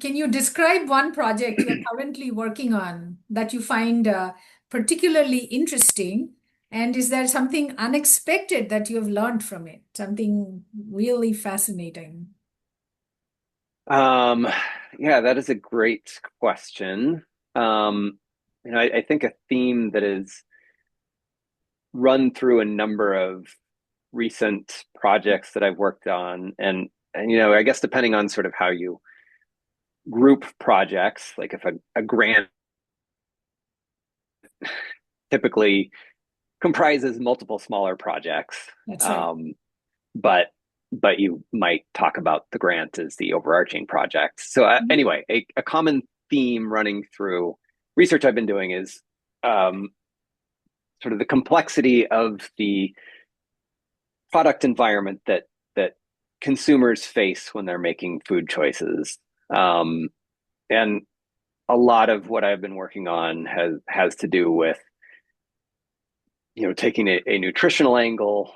Can you describe one project you're currently working on that you find particularly interesting? And is there something unexpected that you have learned from it? Something really fascinating? Um, yeah, that is a great question. Um, I think a theme that is run through a number of recent projects that I've worked on, and I guess depending on sort of how you group projects, like if a grant typically comprises multiple smaller projects, That's right. um, but but you might talk about the grant as the overarching project. So Mhm. anyway, a common theme running through research I've been doing is um, sort of the complexity of the product environment that consumers face when they're making food choices. And a lot of what I've been working on has to do with taking a nutritional angle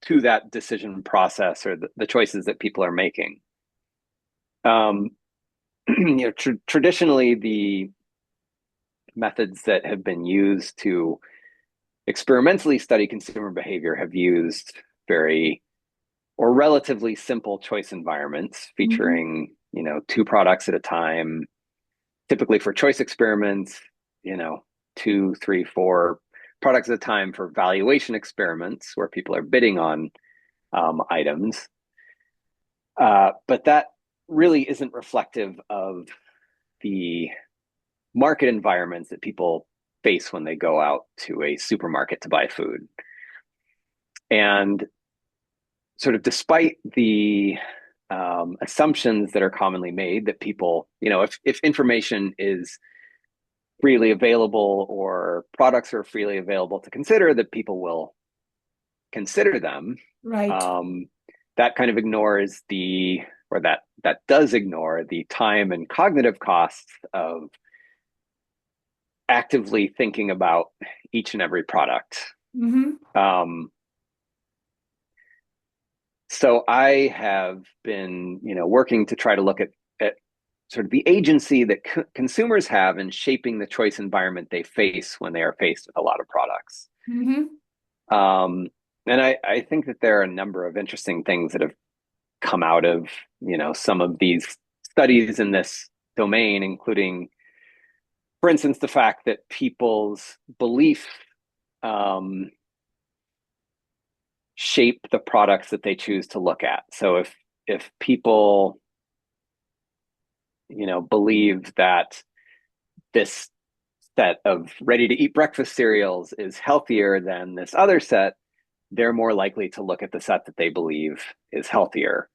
to that decision process or the choices that people are making. Um, Traditionally, the methods that have been used to experimentally study consumer behavior have used very or relatively simple choice environments Mhm. featuring, two products at a time. Typically for choice experiments, two, three, four products at a time for valuation experiments where people are bidding on items. But that really isn't reflective of the market environments that people face when they go out to a supermarket to buy food. And sort of despite the assumptions that are commonly made that people, if information is freely available or products are freely available to consider, that people will consider them. Right. Um, that kind of ignores that does ignore the time and cognitive costs of actively thinking about each and every product. Hmm. Um, so I have been, working to try to look at sort of the agency that consumers have in shaping the choice environment they face when they are faced with a lot of products. Hmm. Um, and I think that there are a number of interesting things that have come out of, some of these studies in this domain, including, for instance, the fact that people's belief um, shape the products that they choose to look at. So if people, believe that this set of ready to eat breakfast cereals is healthier than this other set, they're more likely to look at the set that they believe is healthier.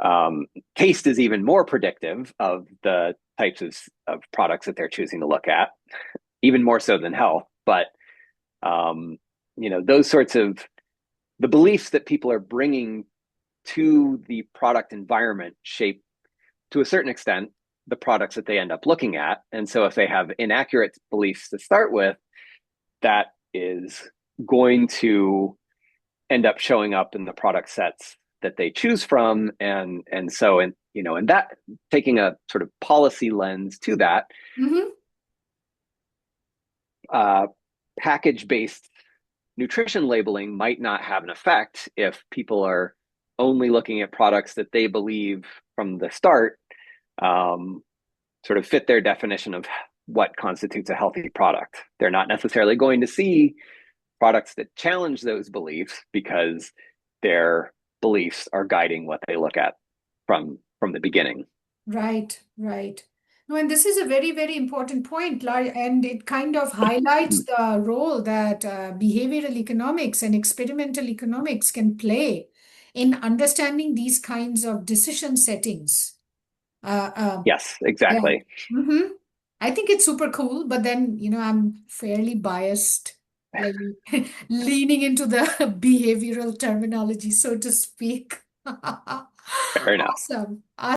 Um, Taste is even more predictive of the types of products that they're choosing to look at, even more so than health. But um, those sorts of the beliefs that people are bringing to the product environment shape to a certain extent the products that they end up looking at. And so if they have inaccurate beliefs to start with, that is going to end up showing up in the product sets that they choose from. And so and that taking a sort of policy lens to that, Hmm. uh, package based nutrition labeling might not have an effect if people are only looking at products that they believe from the start um, sort of fit their definition of what constitutes a healthy product. They're not necessarily going to see products that challenge those beliefs because their beliefs are guiding what they look at from the beginning. Right, right. No, and this is a very, very important point, and it kind of highlights the role that behavioral economics and experimental economics can play in understanding these kinds of decision settings. Uh, uh, Yes, yeah. exactly. Hmm. I think it's super cool, but then, I'm fairly biased, like leaning into the behavioral terminology, so to speak. Fair enough. Awesome.